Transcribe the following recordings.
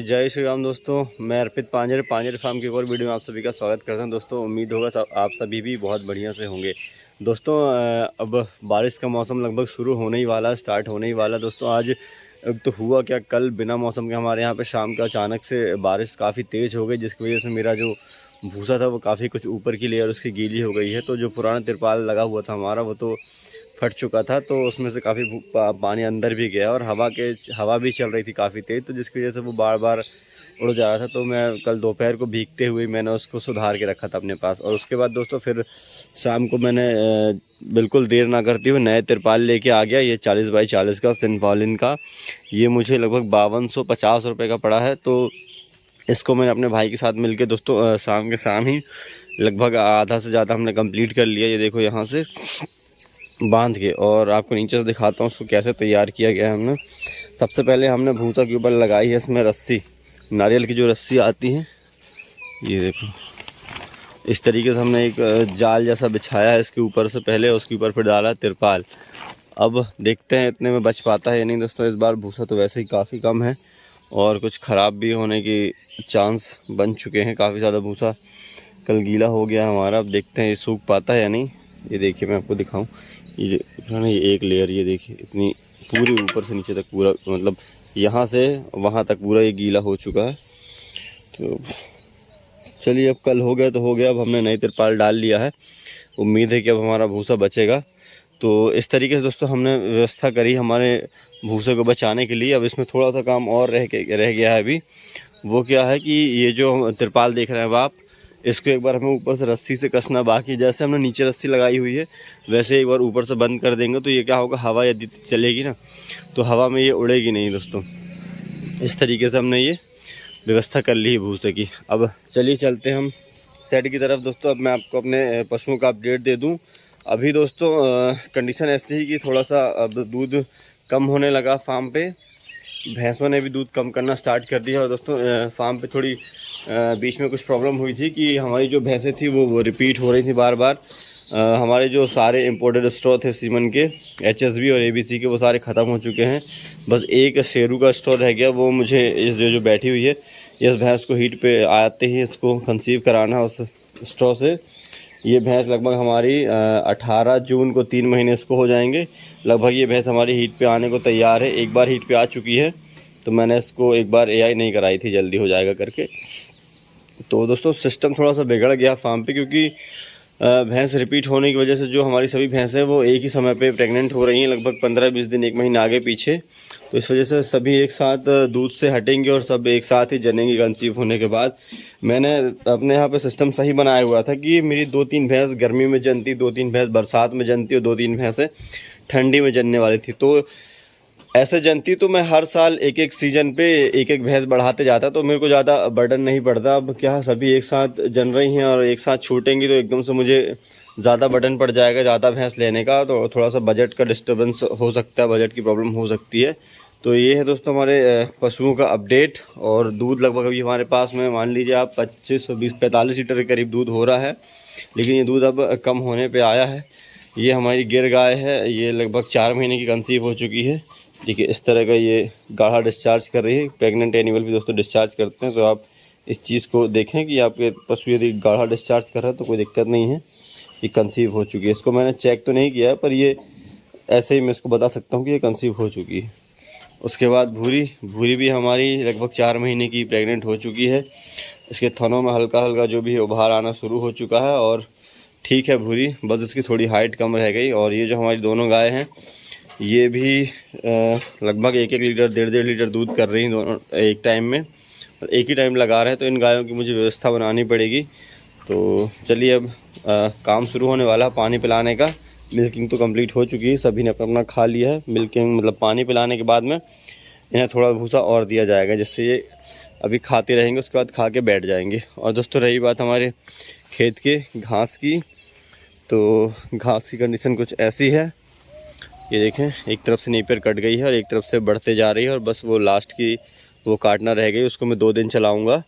जय श्री राम दोस्तों। मैं अर्पित पांजरे फार्म की एक और वीडियो में आप सभी का स्वागत करता हूं। दोस्तों उम्मीद होगा आप सभी भी बहुत बढ़िया से होंगे। दोस्तों अब बारिश का मौसम लगभग शुरू होने ही वाला, स्टार्ट होने ही वाला। दोस्तों आज तो हुआ क्या, कल बिना मौसम के हमारे यहाँ पे शाम का अचानक से बारिश काफ़ी तेज़ हो गई, जिसकी वजह से मेरा जो भूसा था वो काफ़ी कुछ ऊपर की लेयर उसकी गीली हो गई है। तो जो पुराना तिरपाल लगा हुआ था हमारा वो तो फट चुका था, तो उसमें से काफ़ी पानी अंदर भी गया और हवा भी चल रही थी काफ़ी तेज़, तो जिसकी वजह से वो बार बार उड़ जा रहा था। तो मैं कल दोपहर को भीगते हुए मैंने उसको सुधार के रखा था अपने पास। और उसके बाद दोस्तों फिर शाम को मैंने बिल्कुल देर ना करती हुए नए तिरपाल लेके आ गया। ये 40 बाई 40 का सिंपॉलिन का, ये मुझे लगभग 5250 रुपये का पड़ा है। तो इसको मैंने अपने भाई के साथ मिलके दोस्तों शाम के शाम ही लगभग आधा से ज़्यादा हमने कंप्लीट कर लिया। ये देखो यहाँ से बांध के, और आपको नीचे से दिखाता हूँ उसको कैसे तैयार किया गया है हमने। सबसे पहले हमने भूसा के ऊपर लगाई है इसमें रस्सी, नारियल की जो रस्सी आती है, ये देखो इस तरीके से हमने एक जाल जैसा बिछाया है इसके ऊपर से पहले, उसके ऊपर फिर डाला तिरपाल। अब देखते हैं इतने में बच पाता है या नहीं। दोस्तों इस बार भूसा तो वैसे ही काफ़ी कम है और कुछ ख़राब भी होने की चांस बन चुके हैं। काफ़ी ज़्यादा भूसा कल गीला हो गया हमारा। अब देखते हैं ये सूख पाता है या नहीं। ये देखिए मैं आपको दिखाऊं, ये ना ये एक लेयर, ये देखिए इतनी पूरी ऊपर से नीचे तक पूरा, मतलब यहाँ से वहाँ तक पूरा ये गीला हो चुका है। तो चलिए अब कल हो गया तो हो गया, अब हमने नई तिरपाल डाल लिया है। उम्मीद है कि अब हमारा भूसा बचेगा। तो इस तरीके से दोस्तों हमने व्यवस्था करी हमारे भूसे को बचाने के लिए। अब इसमें थोड़ा सा काम और रह गया है अभी। वो क्या है कि ये जो तिरपाल देख रहे हैं अब आप, इसको एक बार हमें ऊपर से रस्सी से कसना बाकी। जैसे हमने नीचे रस्सी लगाई हुई है वैसे एक बार ऊपर से बंद कर देंगे तो ये क्या होगा, हवा यदि चलेगी ना तो हवा में ये उड़ेगी नहीं। दोस्तों इस तरीके से हमने ये व्यवस्था कर ली है भूसे की। अब चलिए चलते हैं हम सेट की तरफ। दोस्तों अब मैं आपको अपने पशुओं का अपडेट दे दूँ। अभी दोस्तों कंडीशन ऐसी ही कि थोड़ा सा अब दूध कम होने लगा फार्म पे। भैंसों ने भी दूध कम करना स्टार्ट कर दिया। और दोस्तों फार्म पे थोड़ी बीच में कुछ प्रॉब्लम हुई थी कि हमारी जो भैंसें थी वो रिपीट हो रही थी बार बार। हमारे जो सारे इम्पोर्टेड स्ट्रॉ थे सीमन के, HSB और ABC के, वो सारे ख़त्म हो चुके हैं। बस एक शेरू का स्ट्रॉ रह गया। वो मुझे इस जो बैठी हुई है, इस भैंस को हीट पे आते ही इसको कंसीव कराना उस स्ट्रॉ से। ये भैंस लगभग हमारी 18 जून को 3 महीने इसको हो जाएंगे। लगभग ये भैंस हमारी हीट पे आने को तैयार है। एक बार हीट पे आ चुकी है तो मैंने इसको एक बार AI नहीं कराई थी, जल्दी हो जाएगा करके। तो दोस्तों सिस्टम थोड़ा सा बिगड़ गया फार्म पे, क्योंकि भैंस रिपीट होने की वजह से जो हमारी सभी भैंसें वो एक ही समय पे प्रेग्नेंट हो रही हैं, लगभग 15-20 दिन, 1 महीना आगे पीछे। तो इस वजह से सभी एक साथ दूध से हटेंगे और सब एक साथ ही जनेंगी कंसीव होने के बाद। मैंने अपने यहाँ पे सिस्टम सही बनाया हुआ था कि मेरी 2-3 भैंस गर्मी में जनती, 2-3 भैंस बरसात में जनती और 2-3 भैंसें ठंडी में जनने वाली थी। तो ऐसे जनती तो मैं हर साल एक एक सीजन पे एक एक भैंस बढ़ाते जाता, तो मेरे को ज़्यादा बर्डन नहीं पड़ता। अब क्या सभी एक साथ जन रही हैं और एक साथ छूटेंगी तो एकदम से मुझे ज़्यादा बर्डन पड़ जाएगा ज़्यादा भैंस लेने का। तो थोड़ा सा बजट का डिस्टर्बेंस हो सकता है, बजट की प्रॉब्लम हो सकती है। तो ये है दोस्तों हमारे पशुओं का अपडेट। और दूध लगभग अभी हमारे पास में मान लीजिए आप 25-20-45 लीटर के करीब दूध हो रहा है, लेकिन ये दूध अब कम होने पर आया है। ये हमारी गिर गाय है, ये लगभग 4 महीने की कंसीव हो चुकी है। देखिए इस तरह का ये गाढ़ा डिस्चार्ज कर रही है। प्रेग्नेंट एनिमल भी दोस्तों डिस्चार्ज करते हैं, तो आप इस चीज़ को देखें कि आपके पशु यदि गाढ़ा डिस्चार्ज कर रहा है तो कोई दिक्कत नहीं है, ये कंसीव हो चुकी है। इसको मैंने चेक तो नहीं किया है, पर ये ऐसे ही मैं इसको बता सकता हूँ कि ये कंसीव हो चुकी है। उसके बाद भूरी भी हमारी लगभग 4 महीने की प्रेग्नेंट हो चुकी है। इसके थनों में हल्का हल्का जो भी उभार आना शुरू हो चुका है और ठीक है भूरी, बस इसकी थोड़ी हाइट कम रह गई। और ये जो हमारी दोनों गाय हैं ये भी लगभग 1-1 लीटर 1.5 लीटर दूध कर रही हैं दोनों एक टाइम में, एक ही टाइम लगा रहे हैं। तो इन गायों की मुझे व्यवस्था बनानी पड़ेगी। तो चलिए अब काम शुरू होने वाला पानी पिलाने का। मिल्किंग तो कंप्लीट हो चुकी है, सभी ने अपना खा लिया है। मिल्किंग मतलब पानी पिलाने के बाद में इन्हें थोड़ा भूसा और दिया जाएगा, जिससे ये अभी खाते रहेंगे, उसके बाद खा के बैठ जाएंगे। और दोस्तों रही बात हमारे खेत के घास की, तो घास की कंडीशन कुछ ऐसी है। ये देखें एक तरफ से नेपियर कट गई है और एक तरफ से बढ़ते जा रही है, और बस वो लास्ट की वो काटना रह गई। उसको मैं 2 दिन चलाऊंगा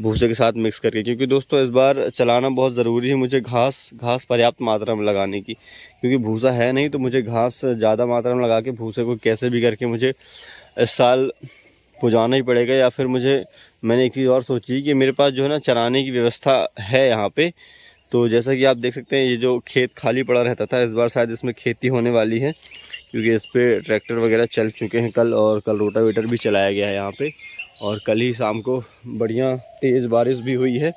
भूसे के साथ मिक्स करके, क्योंकि दोस्तों इस बार चलाना बहुत ज़रूरी है मुझे घास पर्याप्त मात्रा में लगाने की, क्योंकि भूसा है नहीं। तो मुझे घास ज़्यादा मात्रा में लगा के भूसे को कैसे भी करके मुझे इस साल पुजाना ही पड़ेगा, या फिर मैंने एक चीज़ और सोची कि मेरे पास जो है ना चराने की व्यवस्था है यहाँ पे। तो जैसा कि आप देख सकते हैं, ये जो खेत खाली पड़ा रहता था, इस बार शायद इसमें खेती होने वाली है, क्योंकि इस पर ट्रैक्टर वगैरह चल चुके हैं कल, और कल रोटावेटर भी चलाया गया है यहाँ पे, और कल ही शाम को बढ़िया तेज़ बारिश भी हुई है।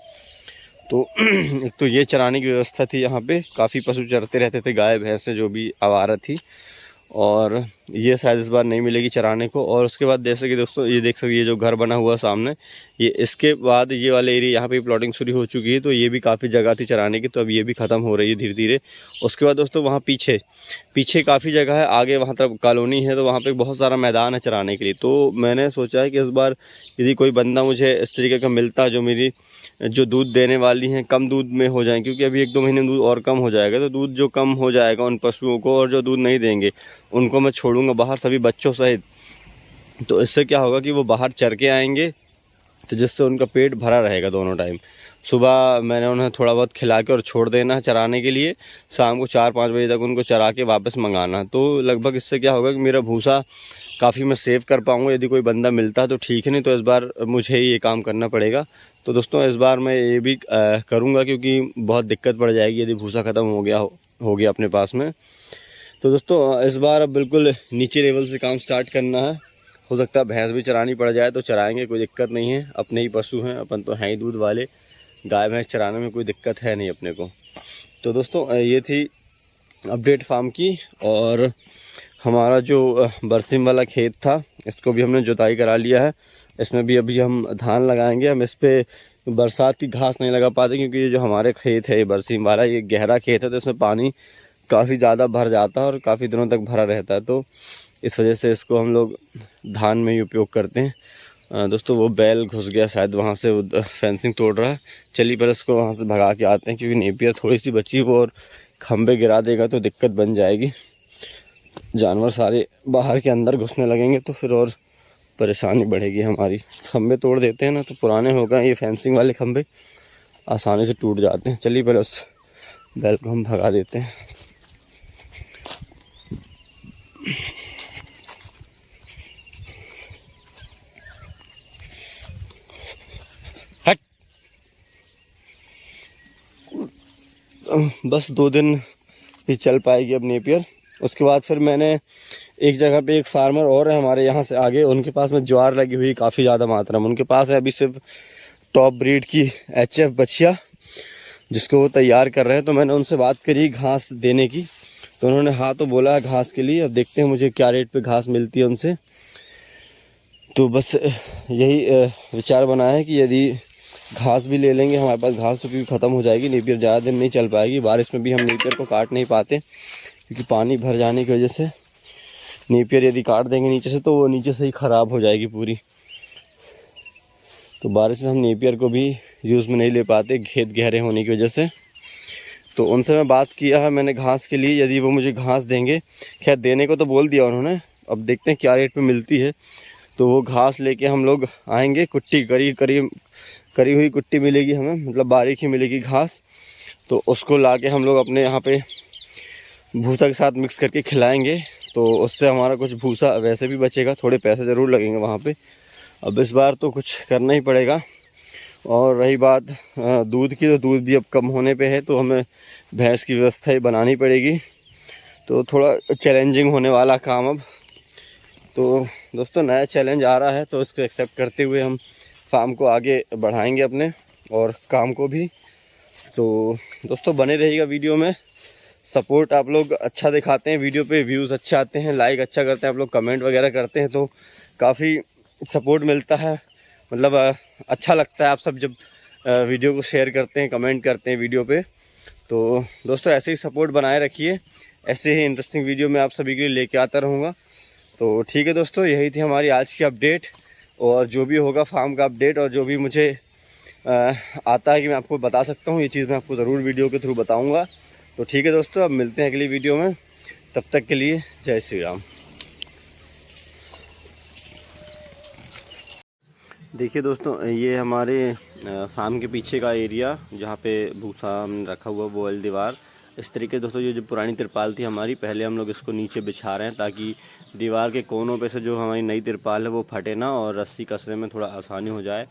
तो एक तो ये चराने की व्यवस्था थी यहाँ पे, काफ़ी पशु चरते रहते थे, गाय भैंसें जो भी आवारा थी, और ये शायद इस बार नहीं मिलेगी चराने को। और उसके बाद जैसे कि दोस्तों ये देख सकते, ये जो घर बना हुआ सामने, ये इसके बाद ये वाले एरिया यहाँ पे प्लॉटिंग शुरू हो चुकी है, तो ये भी काफ़ी जगह थी चराने की, तो अब ये भी ख़त्म हो रही है धीरे धीरे। उसके बाद दोस्तों वहाँ पीछे पीछे काफ़ी जगह है, आगे वहाँ तरफ कॉलोनी है, तो वहाँ पे बहुत सारा मैदान है चराने के लिए। तो मैंने सोचा है कि इस बार यदि कोई बंदा मुझे इस तरीके का मिलता, जो मेरी जो दूध देने वाली हैं कम दूध में हो जाएं, क्योंकि अभी 1-2 महीने में दूध और कम हो जाएगा, तो दूध जो कम हो जाएगा उन पशुओं को, और जो दूध नहीं देंगे उनको मैं छोड़ूंगा बाहर सभी बच्चों सहित। तो इससे क्या होगा कि वो बाहर चर के आएंगे, तो जिससे उनका पेट भरा रहेगा दोनों टाइम। सुबह मैंने उन्हें थोड़ा बहुत खिला के और छोड़ देना है चराने के लिए, शाम को 4-5 बजे तक उनको चरा के वापस मंगाना। तो लगभग इससे क्या होगा कि मेरा भूसा काफ़ी मैं सेव कर पाऊँगा। यदि कोई बंदा मिलता है तो ठीक है, नहीं तो इस बार मुझे ही ये काम करना पड़ेगा। तो दोस्तों इस बार मैं ये भी करूँगा, क्योंकि बहुत दिक्कत पड़ जाएगी यदि भूसा ख़त्म हो गया अपने पास में। तो दोस्तों इस बार अब बिल्कुल नीचे लेवल से काम स्टार्ट करना है। हो सकता है भैंस भी चरानी पड़ जाए तो चराएंगे, कोई दिक्कत नहीं है, अपने ही पशु हैं, अपन तो हैं ही दूध वाले, गाय भैंस चराने में कोई दिक्कत है नहीं अपने को। तो दोस्तों ये थी अपडेट फार्म की। और हमारा जो बरसिम वाला खेत था, इसको भी हमने जुताई करा लिया है। इसमें भी अभी हम धान लगाएंगे। हम इस पर बरसात की घास नहीं लगा पाते, क्योंकि ये जो हमारे खेत है ये बरसिम वाला, ये गहरा खेत है, तो इसमें पानी काफ़ी ज़्यादा भर जाता है और काफ़ी दिनों तक भरा रहता है। तो इस वजह से इसको हम लोग धान में ही उपयोग करते हैं। दोस्तों वो बैल घुस गया शायद, वहाँ से फेंसिंग तोड़ रहा है। चलिए पहले उसको वहाँ से भगा के आते हैं, क्योंकि नेपियर थोड़ी सी बची वो और खंबे गिरा देगा तो दिक्कत बन जाएगी। जानवर सारे बाहर के अंदर घुसने लगेंगे तो फिर और परेशानी बढ़ेगी हमारी। खंबे तोड़ देते हैं ना, तो पुराने हो गए ये फेंसिंग वाले खंबे, आसानी से टूट जाते हैं। चलिए पहले उस बैल को हम भगा देते हैं। हट। बस 2 दिन ही चल पाएगी अब नेपियर। उसके बाद फिर मैंने एक जगह पे, एक फार्मर और है हमारे यहाँ से आगे, उनके पास में ज्वार लगी हुई काफ़ी ज़्यादा मात्रा में। उनके पास है अभी सिर्फ टॉप ब्रीड की HF बछिया, जिसको वो तैयार कर रहे हैं। तो मैंने उनसे बात करी घास देने की, तो उन्होंने हाँ तो बोला है घास के लिए। अब देखते हैं मुझे क्या रेट पे घास मिलती है उनसे। तो बस यही विचार बना है कि यदि घास भी ले लेंगे, हमारे पास घास तो क्योंकि ख़त्म हो जाएगी, नेपियर ज़्यादा दिन नहीं चल पाएगी। बारिश में भी हम नेपियर को काट नहीं पाते, क्योंकि पानी भर जाने की वजह से नेपियर यदि काट देंगे नीचे से तो वो नीचे से ही ख़राब हो जाएगी पूरी। तो बारिश में हम नेपियर को भी यूज़ में नहीं ले पाते, खेत गहरे होने की वजह से। तो उनसे मैं बात किया है मैंने घास के लिए, यदि वो मुझे घास देंगे, खैर देने को तो बोल दिया उन्होंने, अब देखते हैं क्या रेट पे मिलती है। तो वो घास लेके हम लोग आएंगे। कुट्टी करी हुई कुट्टी मिलेगी हमें, मतलब बारीक ही मिलेगी घास। तो उसको लाके हम लोग अपने यहाँ पे भूसा के साथ मिक्स करके खिलाएंगे, तो उससे हमारा कुछ भूसा वैसे भी बचेगा। थोड़े पैसे ज़रूर लगेंगे वहाँ पे, अब इस बार तो कुछ करना ही पड़ेगा। और रही बात दूध की, तो दूध भी अब कम होने पे है, तो हमें भैंस की व्यवस्था ही बनानी पड़ेगी। तो थोड़ा चैलेंजिंग होने वाला काम अब। तो दोस्तों नया चैलेंज आ रहा है, तो इसको एक्सेप्ट करते हुए हम फार्म को आगे बढ़ाएंगे अपने, और काम को भी। तो दोस्तों बने रहिएगा वीडियो में। सपोर्ट आप लोग अच्छा दिखाते हैं वीडियो पे, व्यूज़ अच्छे आते हैं, लाइक अच्छा करते हैं आप लोग, कमेंट वगैरह करते हैं, तो काफ़ी सपोर्ट मिलता है। मतलब अच्छा लगता है आप सब जब वीडियो को शेयर करते हैं, कमेंट करते हैं वीडियो पे। तो दोस्तों ऐसे ही सपोर्ट बनाए रखिए, ऐसे ही इंटरेस्टिंग वीडियो मैं आप सभी के लिए लेके आता रहूँगा। तो ठीक है दोस्तों, यही थी हमारी आज की अपडेट। और जो भी होगा फार्म का अपडेट, और जो भी मुझे आता है कि मैं आपको बता सकता हूँ, ये चीज़ मैं आपको ज़रूर वीडियो के थ्रू बताऊँगा। तो ठीक है दोस्तों, अब मिलते हैं अगली वीडियो में, तब तक के लिए जय श्री राम। देखिए दोस्तों, ये हमारे फार्म के पीछे का एरिया, जहाँ पे भूसा हमने रखा हुआ, बोल दीवार। इस तरीके दोस्तों ये जो पुरानी तिरपाल थी हमारी, पहले हम लोग इसको नीचे बिछा रहे हैं ताकि दीवार के कोनों पे से जो हमारी नई तिरपाल है वो फटे ना और रस्सी कसने में थोड़ा आसानी हो जाए।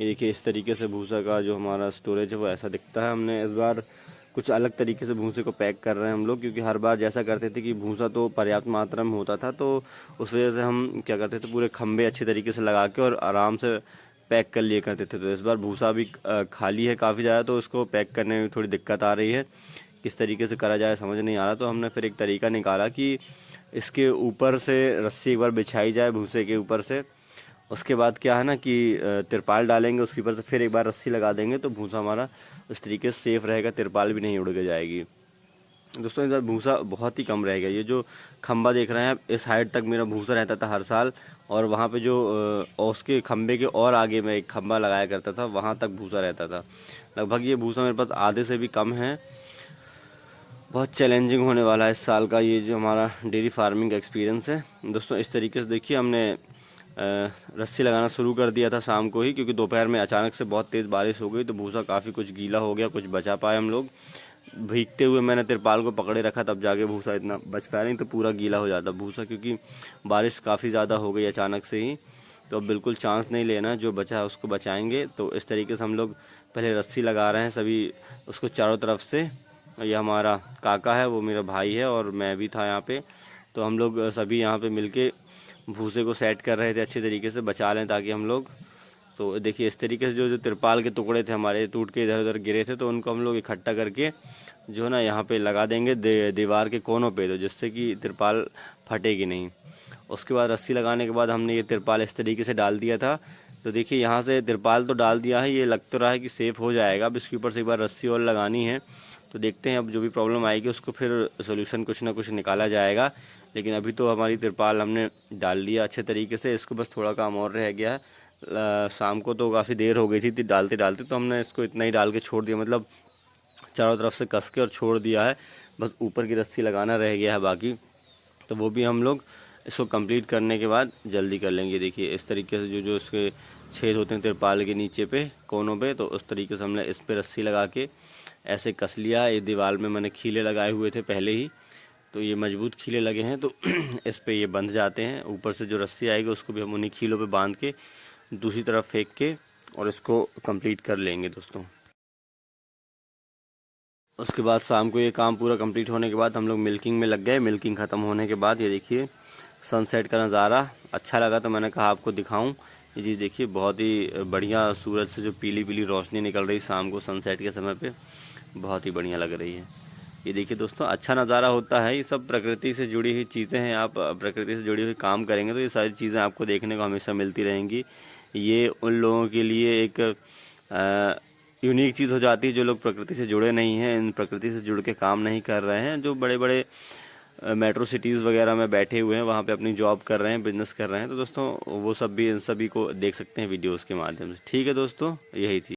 ये देखिए इस तरीके से भूसा का जो हमारा स्टोरेज है वो ऐसा दिखता है। हमने इस बार कुछ अलग तरीके से भूसे को पैक कर रहे हैं हम लोग, क्योंकि हर बार जैसा करते थे कि भूसा तो पर्याप्त मात्रा में होता था, तो उस वजह से हम क्या करते थे, पूरे खम्भे अच्छे तरीके से लगा के और आराम से पैक कर लिए करते थे। तो इस बार भूसा भी खाली है काफ़ी ज़्यादा, तो उसको पैक करने में थोड़ी दिक्कत आ रही है। किस तरीके से करा जाए समझ नहीं आ रहा। तो हमने फिर एक तरीका निकाला कि इसके ऊपर से रस्सी एक बार बिछाई जाए भूसे के ऊपर से। उसके बाद क्या है ना कि तिरपाल डालेंगे, उसके ऊपर से फिर एक बार रस्सी लगा देंगे तो भूसा हमारा इस तरीके से सेफ़ रहेगा, तिरपाल भी नहीं उड़ के जाएगी। दोस्तों इस बार भूसा बहुत ही कम रह गया। ये जो खंबा देख रहे हैं आप, इस हाइट तक मेरा भूसा रहता था हर साल, और वहाँ पे जो उसके खंबे के और आगे में एक खंबा लगाया करता था, वहाँ तक भूसा रहता था। लगभग ये भूसा मेरे पास आधे से भी कम है। बहुत चैलेंजिंग होने वाला है इस साल का ये जो हमारा डेयरी फार्मिंग का एक्सपीरियंस है। दोस्तों इस तरीके से देखिए हमने रस्सी लगाना शुरू कर दिया था शाम को ही, क्योंकि दोपहर में अचानक से बहुत तेज़ बारिश हो गई तो भूसा काफ़ी कुछ गीला हो गया, कुछ बचा पाए हम लोग। भीगते हुए मैंने तिरपाल को पकड़े रखा तब जाके भूसा इतना बच पाया, नहीं तो पूरा गीला हो जाता भूसा, क्योंकि बारिश काफ़ी ज़्यादा हो गई अचानक से ही। तो अब बिल्कुल चांस नहीं लेना, जो बचा है उसको बचाएंगे। तो इस तरीके से हम लोग पहले रस्सी लगा रहे हैं सभी उसको चारों तरफ से। ये हमारा काका है, वो मेरा भाई है, और मैं भी था यहाँ पे। तो हम लोग सभी यहाँ पे मिलके भूसे को सेट कर रहे थे अच्छे तरीके से, बचा लें ताकि हम लोग। तो देखिए इस तरीके से जो जो तिरपाल के टुकड़े थे हमारे टूट के इधर उधर गिरे थे, तो उनको हम लोग इकट्ठा करके जो है ना यहाँ पे लगा देंगे दीवार के कोनों पे, तो जिससे कि तिरपाल फटेगी नहीं। उसके बाद रस्सी लगाने के बाद हमने ये तिरपाल इस तरीके से डाल दिया था। तो देखिए यहाँ से तिरपाल तो डाल दिया है, ये लग तो रहा है कि सेफ़ हो जाएगा। अब इसके ऊपर से एक बार रस्सी और लगानी है, तो देखते हैं अब जो भी प्रॉब्लम आएगी उसको फिर सोल्यूशन कुछ ना कुछ निकाला जाएगा। लेकिन अभी तो हमारी तिरपाल हमने डाल लिया अच्छे तरीके से, इसको बस थोड़ा काम और रह गया है। शाम को तो काफ़ी देर हो गई थी डालते डालते, तो हमने इसको इतना ही डाल के छोड़ दिया, मतलब चारों तरफ से कस के और छोड़ दिया है। बस ऊपर की रस्सी लगाना रह गया है बाकी, तो वो भी हम लोग इसको कंप्लीट करने के बाद जल्दी कर लेंगे। देखिए इस तरीके से जो जो इसके छेद होते हैं तिरपाल के नीचे पे कोनों पे, तो उस तरीके से हमने इस पे रस्सी लगा के ऐसे कस लिया। ये दीवार में मैंने खीले लगाए हुए थे पहले ही, तो ये मजबूत खीले लगे हैं, तो इस पे ये बंध जाते हैं। ऊपर से जो रस्सी आएगी उसको भी हम उन्हीं खीलों पे बांध के दूसरी तरफ फेंक के और इसको कंप्लीट कर लेंगे दोस्तों। उसके बाद शाम को ये काम पूरा कंप्लीट होने के बाद हम लोग मिल्किंग में लग गए। मिल्किंग ख़त्म होने के बाद ये देखिए सनसेट का नज़ारा अच्छा लगा, तो मैंने कहा आपको दिखाऊं। ये चीज़ देखिए बहुत ही बढ़िया, सूरज से जो पीली पीली रोशनी निकल रही शाम को सनसेट के समय पे, बहुत ही बढ़िया लग रही है। ये देखिए दोस्तों अच्छा नज़ारा होता है, ये सब प्रकृति से जुड़ी हुई चीज़ें हैं। आप प्रकृति से जुड़ी हुई काम करेंगे तो ये सारी चीज़ें आपको देखने को हमेशा मिलती रहेंगी। ये उन लोगों के लिए एक यूनिक चीज़ हो जाती है जो लोग प्रकृति से जुड़े नहीं हैं, इन प्रकृति से जुड़ के काम नहीं कर रहे हैं, जो बड़े बड़े मेट्रो सिटीज़ वगैरह में बैठे हुए हैं, वहाँ पे अपनी जॉब कर रहे हैं, बिजनेस कर रहे हैं। तो दोस्तों वो सब भी इन सभी को देख सकते हैं वीडियोज़ के माध्यम से। ठीक है दोस्तों, यही थी।